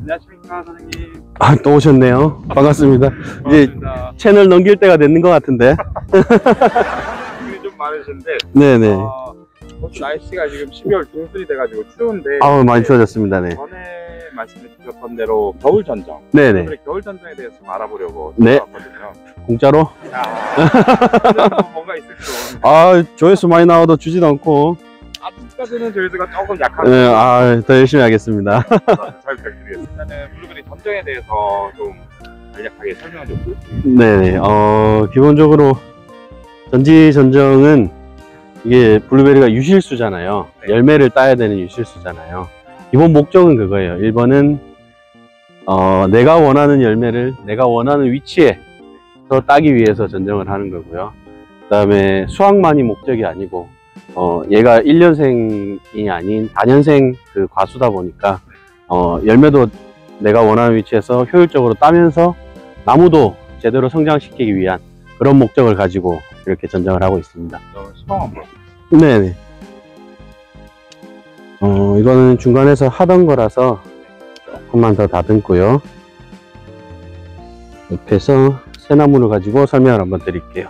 안녕하십니까 선생님. 아, 또 오셨네요. 반갑습니다. 이제 채널 넘길 때가 됐는 것 같은데. 일이 좀 많으신데. 네네. 날씨가 지금 12월 중순이 돼가지고 추운데. 아우, 많이 추워졌습니다. 네. 전에 말씀해 주셨던 대로 겨울 전정. 네네. 오늘의 겨울 전정에 대해서 좀 알아보려고 네. 찾아왔거든요. 공짜로? 뭔가 있을지. 아, 조회수 많이 나와도 주지도 않고. 아직까지는 조회수가 조금 약한. 네, 아, 더 열심히 하겠습니다. 잘 부탁드리겠습니다. 일단은 블루베리 전정에 대해서 좀 간략하게 설명을 좀 부탁드립니다. 네네. 기본적으로 전지 전정은 이게 블루베리가 유실수잖아요. 네. 열매를 따야 되는 유실수잖아요. 기본 목적은 그거예요. 1번은 내가 원하는 열매를 내가 원하는 위치에서 따기 위해서 전정을 하는 거고요. 그 다음에 수확만이 목적이 아니고 얘가 1년생이 아닌 다년생 그 과수다 보니까 열매도 내가 원하는 위치에서 효율적으로 따면서 나무도 제대로 성장시키기 위한 그런 목적을 가지고 이렇게 전정을 하고 있습니다. 수강 한번. 네네. 이거는 중간에서 하던 거라서 조금만 더 다듬고요. 옆에서 새나무를 가지고 설명을 한번 드릴게요.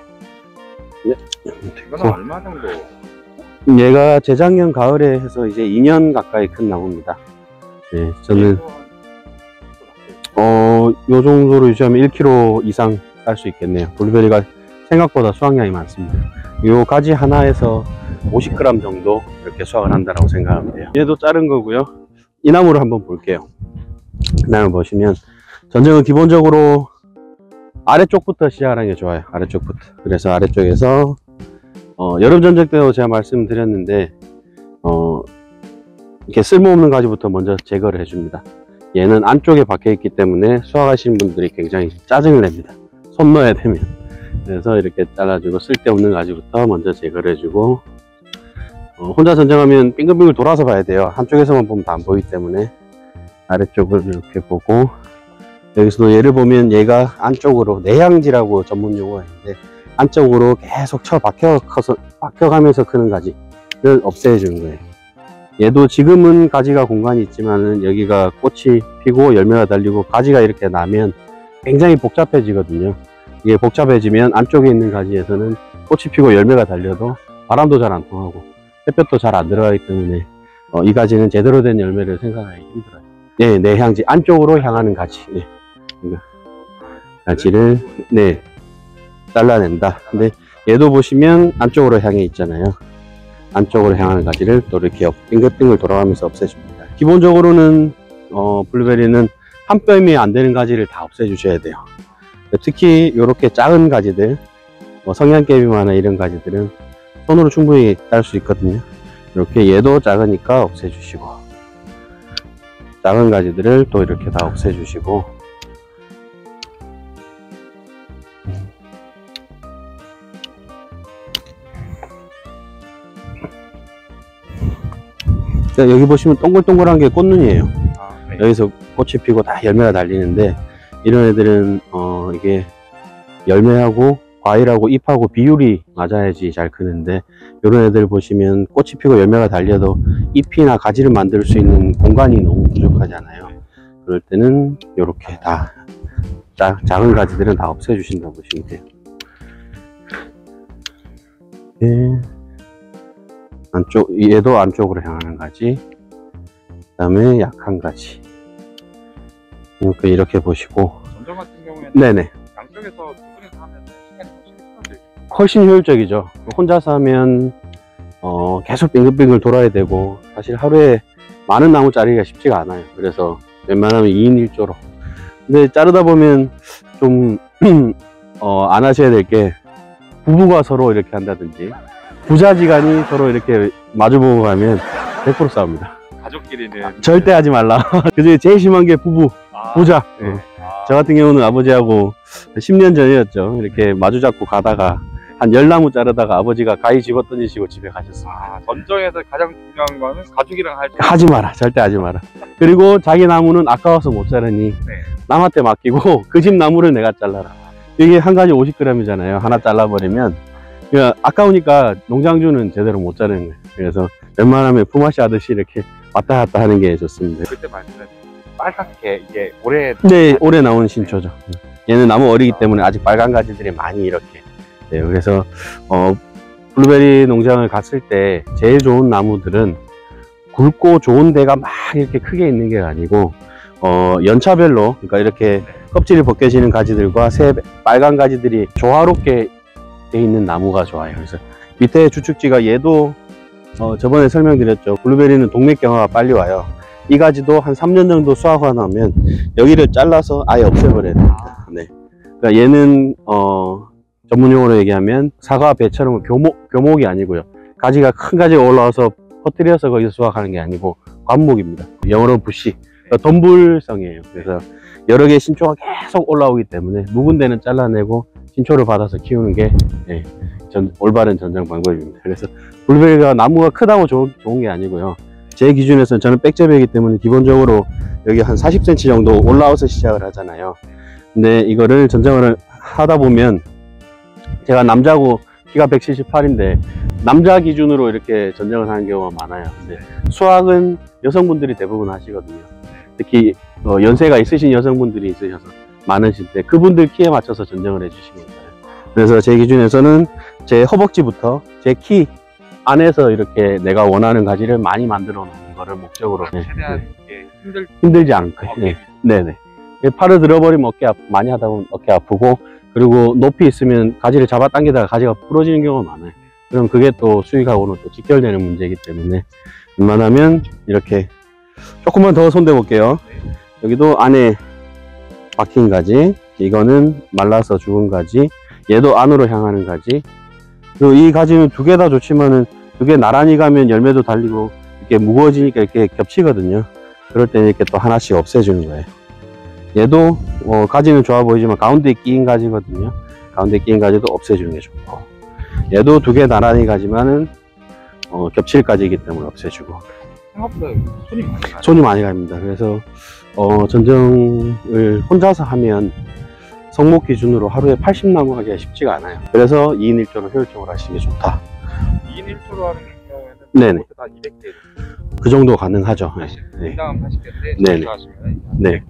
네. 이거는 얼마 정도? 얘가 재작년 가을에 해서 이제 2년 가까이 큰 나무입니다. 네, 저는 요 정도로 유지하면 1kg 이상 딸 수 있겠네요. 블루베리가 생각보다 수확량이 많습니다. 요 가지 하나에서 50g 정도 이렇게 수확을 한다고 생각하면 돼요. 얘도 자른 거고요. 이 나무를 한번 볼게요. 이 나무 보시면 전정은 기본적으로 아래쪽부터 시작하는 게 좋아요. 아래쪽부터. 그래서 아래쪽에서 여름 전적 때도 제가 말씀드렸는데 이렇게 쓸모없는 가지부터 먼저 제거를 해줍니다. 얘는 안쪽에 박혀 있기 때문에 수확하시는 분들이 굉장히 짜증을 냅니다. 손 넣어야 되면. 그래서 이렇게 잘라주고 쓸데없는 가지부터 먼저 제거를 해주고 혼자 전정하면 빙글빙글 돌아서 봐야 돼요. 한쪽에서만 보면 다 안 보이기 때문에 아래쪽을 이렇게 보고 여기서도 얘를 보면 얘가 안쪽으로 내향지라고 전문 용어가 있는데 안쪽으로 계속 박혀가면서 크는 가지를 없애 주는 거예요. 얘도 지금은 가지가 공간이 있지만은 여기가 꽃이 피고 열매가 달리고 가지가 이렇게 나면 굉장히 복잡해지거든요. 이게 복잡해지면 안쪽에 있는 가지에서는 꽃이 피고 열매가 달려도 바람도 잘 안 통하고 햇볕도 잘 안 들어가기 때문에 이 가지는 제대로 된 열매를 생산하기 힘들어요. 네, 내향지 안쪽으로 향하는 가지. 네. 가지를 네 잘라낸다. 근데 얘도 보시면 안쪽으로 향해 있잖아요. 안쪽으로 향하는 가지를 또 이렇게 빙글빙글 돌아가면서 없애줍니다. 기본적으로는 블루베리는 한 뼘이 안 되는 가지를 다 없애주셔야 돼요. 특히 이렇게 작은 가지들, 성냥개비마나 이런 가지들은 손으로 충분히 딸 수 있거든요. 이렇게 얘도 작으니까 없애주시고 작은 가지들을 또 이렇게 다 없애주시고 여기 보시면 동글동글한 게 꽃눈이에요. 네. 여기서 꽃이 피고 다 열매가 달리는데 이런 애들은 이게 열매하고 과일하고 잎하고 비율이 맞아야지 잘 크는데 이런 애들 보시면 꽃이 피고 열매가 달려도 잎이나 가지를 만들 수 있는 공간이 너무 부족하잖아요. 그럴 때는 이렇게 다 작은 가지들은 다 없애 주신다고 보시면 돼요. 네. 얘도 안쪽으로 향하는 가지, 그 다음에 약한 가지. 이렇게 보시고. 전정 같은 경우에는 네네. 양쪽에서 두 분이서 하면 시간이 훨씬 편하죠. 훨씬 효율적이죠. 혼자서 하면 계속 빙글빙글 돌아야 되고 사실 하루에 많은 나무 자르기가 쉽지가 않아요. 그래서 웬만하면 2인 1조로. 근데 자르다 보면 좀 안 하셔야 될 게 부부가 서로 이렇게 한다든지 부자지간이 서로 이렇게 마주보고 가면 100% 싸웁니다. 가족끼리는 절대 하지 말라. 그중에 제일 심한 게 부자. 네. 저 같은 경우는 아버지하고 10년 전이었죠. 이렇게 마주 잡고 가다가 한 10나무 자르다가 아버지가 가위 집어 던지시고 집에 가셨습니다. 아, 전정에서 가장 중요한 거는 가족이랑 할 때. 하지 마라. 절대 하지 마라. 그리고 자기 나무는 아까워서 못 자르니 네. 남한테 맡기고 그 집 나무를 내가 잘라라. 이게 한 가지 50g이잖아요. 하나 잘라버리면. 그러니까 아까우니까 농장주는 제대로 못 자르는 거예요. 그래서 웬만하면 품앗이 하듯이 이렇게 왔다 갔다 하는 게 좋습니다. 그때 말씀은 빨갛게 이게 오래. 네, 올해 나온 신초죠. 얘는 나무 어리기 때문에 아직 빨간 가지들이 많이 이렇게. 네, 그래서, 블루베리 농장을 갔을 때 제일 좋은 나무들은 굵고 좋은 데가 막 이렇게 크게 있는 게 아니고, 연차별로, 그러니까 이렇게 껍질이 벗겨지는 가지들과 새 빨간 가지들이 조화롭게 돼 있는 나무가 좋아요. 그래서 밑에 주축지가 얘도, 저번에 설명드렸죠. 블루베리는 동맥경화가 빨리 와요. 이 가지도 한 3년 정도 수확하고 나면 여기를 잘라서 아예 없애버려야 됩니다. 네. 그러니까 얘는 전문용어로 얘기하면 사과 배처럼 교목이 아니고요. 가지가 큰 가지가 올라와서 퍼뜨려서 거기서 수확하는 게 아니고 관목입니다. 영어로 부시, 그러니까 덤불성이에요. 그래서 여러 개의 신초가 계속 올라오기 때문에 묵은 데는 잘라내고 신초를 받아서 키우는 게 올바른 전정 방법입니다. 그래서 블루베리가 나무가 크다고 좋은 게 아니고요. 제 기준에서는 저는 백접이기 때문에 기본적으로 여기 한 40cm 정도 올라와서 시작을 하잖아요. 근데 이거를 전정을 하다 보면 제가 남자고 키가 178인데 남자 기준으로 이렇게 전정을 하는 경우가 많아요. 근데 수학은 여성분들이 대부분 하시거든요. 특히 연세가 있으신 여성분들이 있으셔서 많으실 때 그분들 키에 맞춰서 전정을 해주시면 돼요. 그래서 제 기준에서는 제 허벅지부터 제 키 안에서 이렇게 내가 원하는 가지를 많이 만들어 놓는 거를 목적으로 최대한 이게 힘들지 않고. 네네. 팔을 들어버리면 많이 하다 보면 어깨 아프고, 그리고 높이 있으면 가지를 잡아당기다가 가지가 부러지는 경우가 많아요. 그럼 그게 또 수익하고는 또 직결되는 문제이기 때문에 웬만하면 이렇게 조금만 더 손대 볼게요. 여기도 안에 박힌 가지, 이거는 말라서 죽은 가지, 얘도 안으로 향하는 가지. 그리고 이 가지는 두 개 다 좋지만은 두 개 나란히 가면 열매도 달리고 이렇게 무거워지니까 이렇게 겹치거든요. 그럴 때 이렇게 또 하나씩 없애주는 거예요. 얘도 가지는 좋아 보이지만 가운데 끼인 가지거든요. 가운데 끼인 가지도 없애주는 게 좋고, 얘도 두 개 나란히 가지만은 겹칠 가지이기 때문에 없애주고. 생각보다 손이 많이 가요. 손이 많이 갑니다. 그래서 전정을 혼자서 하면 성목 기준으로 하루에 80나무 하기가 쉽지가 않아요. 그래서 2인 1조로 효율적으로 하시는 게 좋다. 2인 1조로 하는 경우에는 네네. 한 200개. 그 정도 가능하죠. 네. 인당 80개인데 네네. 하시면 네.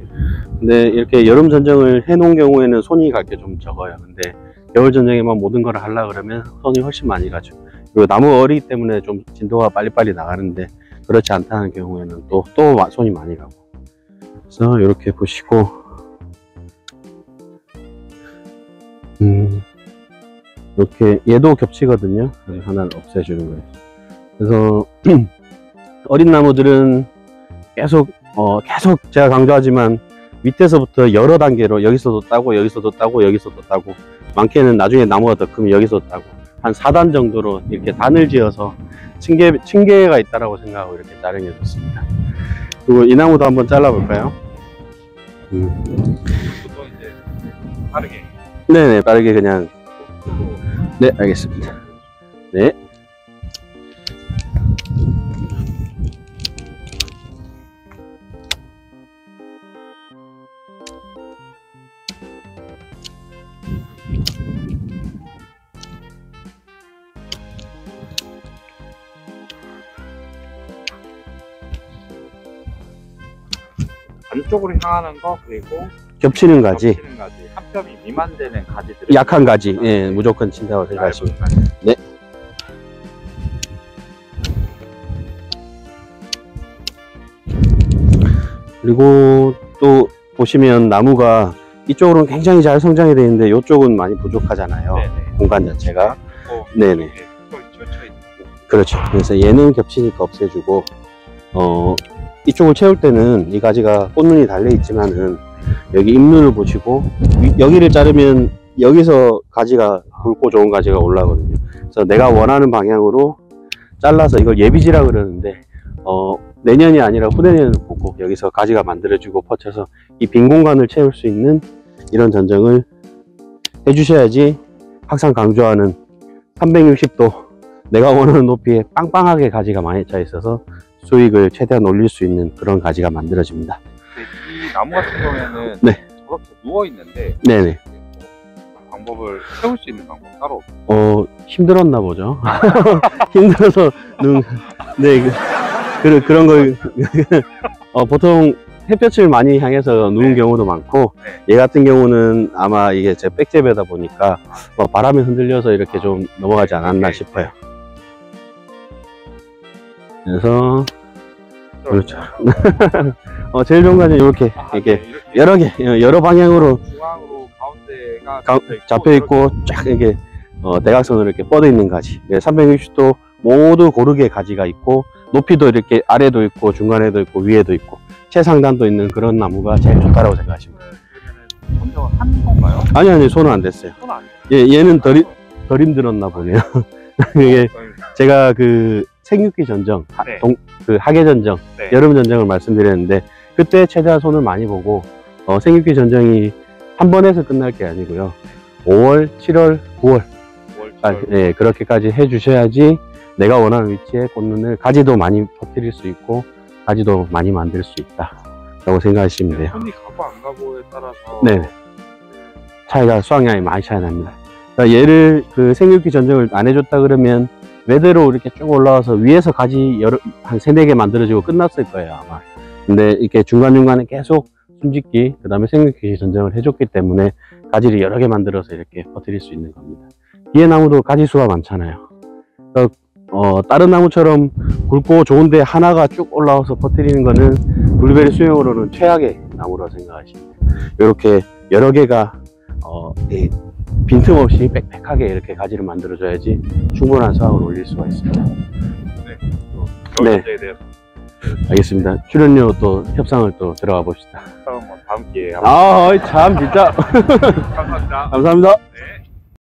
근데 이렇게 여름 전정을 해 놓은 경우에는 손이 갈 게 좀 적어요. 근데 겨울 전정에만 모든 걸 하려고 그러면 손이 훨씬 많이 가죠. 그리고 나무 어리기 때문에 좀 진도가 빨리빨리 나가는데 그렇지 않다는 경우에는 또 손이 많이 가고. 그래서 이렇게 보시고, 이렇게 얘도 겹치거든요. 그래서 하나는 없애주는 거예요. 그래서 어린 나무들은 계속 제가 강조하지만 밑에서부터 여러 단계로 여기서도 따고 여기서도 따고 여기서도 따고, 많게는 나중에 나무가 더 크면 여기서도 따고 한 4단 정도로 이렇게 단을 지어서 층계가 있다라고 생각하고 이렇게 자르는 게 좋습니다. 그리고 이 나무도 한번 잘라볼까요? 또 이제 빠르게. 네네, 빠르게 그냥. 네, 알겠습니다. 네. 안쪽으로 향하는 거, 그리고 겹치는 가지, 겹치는 가지, 한 뼘이 미만되는 가지들, 약한 가지, 예, 무조건 친다고 생각하시면. 네. 그리고 또 보시면 나무가 이쪽으로는 굉장히 잘 성장이 되어 있는데 이쪽은 많이 부족하잖아요. 네네. 공간 자체가. 네네. 치우쳐 있는 그렇죠. 그래서 얘는 겹치니까 없애주고, 이쪽을 채울 때는 이 가지가 꽃눈이 달려 있지만은 여기 잎눈을 보시고, 여기를 자르면 여기서 가지가 굵고 좋은 가지가 올라오거든요. 그래서 내가 원하는 방향으로 잘라서, 이걸 예비지라 그러는데 내년이 아니라 후내년을 보고 여기서 가지가 만들어지고 퍼쳐서 이 빈 공간을 채울 수 있는 이런 전정을 해주셔야지, 항상 강조하는 360도 내가 원하는 높이에 빵빵하게 가지가 많이 차 있어서 수익을 최대한 올릴 수 있는 그런 가지가 만들어집니다. 이 나무 같은 경우에는 네. 저렇게 누워 있는데 네네. 방법을 세울 수 있는 방법 따로 없어요? 힘들었나 보죠. 힘들어서 네, 그런 걸 보통 햇볕을 많이 향해서 누운 네. 경우도 많고, 네. 얘 같은 경우는 아마 이게 제 백제배다 보니까 뭐 바람에 흔들려서 이렇게 좀 넘어가지 않았나 싶어요. 그래서 그렇죠. 제일 좋은 거는 이렇게 이렇게 여러 개 여러 방향으로 중앙으로 가운데가 잡혀 있고 쫙 이렇게 대각선으로 이렇게 뻗어 있는 가지. 360도 모두 고르게 가지가 있고, 높이도 이렇게 아래도 있고 중간에도 있고 위에도 있고 최상단도 있는 그런 나무가 제일 좋다라고 생각하십니다. 선정을 한 건가요? 아니 손은 안 됐어요. 손안 얘는 덜 힘들었나 보네요. 이게 제가 그 생육기 전정, 네. 그 하계 전정, 네. 여름 전정을 말씀드렸는데, 그때 최대한 손을 많이 보고 생육기 전정이 한 번에서 끝날 게 아니고요. 5월, 7월, 9월 네, 그렇게까지 해주셔야지 내가 원하는 위치에 꽃눈을 가지도 많이 퍼뜨릴 수 있고 가지도 많이 만들 수 있다라고 생각하시면 돼요. 손이 가고 안 가고에 따라서 네. 차이가 수확량이 많이 차이 납니다. 그러니까 얘를 그 생육기 전정을 안 해줬다 그러면 매대로 이렇게 쭉 올라와서 위에서 가지 한 3-4개 만들어지고 끝났을 거예요, 아마. 근데 이렇게 중간중간에 계속 숨짓기, 그 다음에 생육기 전정을 해줬기 때문에 가지를 여러 개 만들어서 이렇게 퍼뜨릴 수 있는 겁니다. 뒤에 나무도 가지 수가 많잖아요. 그러니까 다른 나무처럼 굵고 좋은데 하나가 쭉 올라와서 퍼뜨리는 거는 블루베리 수용으로는 최악의 나무라고 생각하시면 돼요. 이렇게 여러 개가 빈틈없이 빽빽하게 이렇게 가지를 만들어줘야지 충분한 수확을 올릴 수가 있습니다. 겨울 네. 전제에 대해서 알겠습니다. 출연료 또 협상을 또 들어가 봅시다. 다음 기회에 참 진짜 감사합니다. 감사합니다. 네.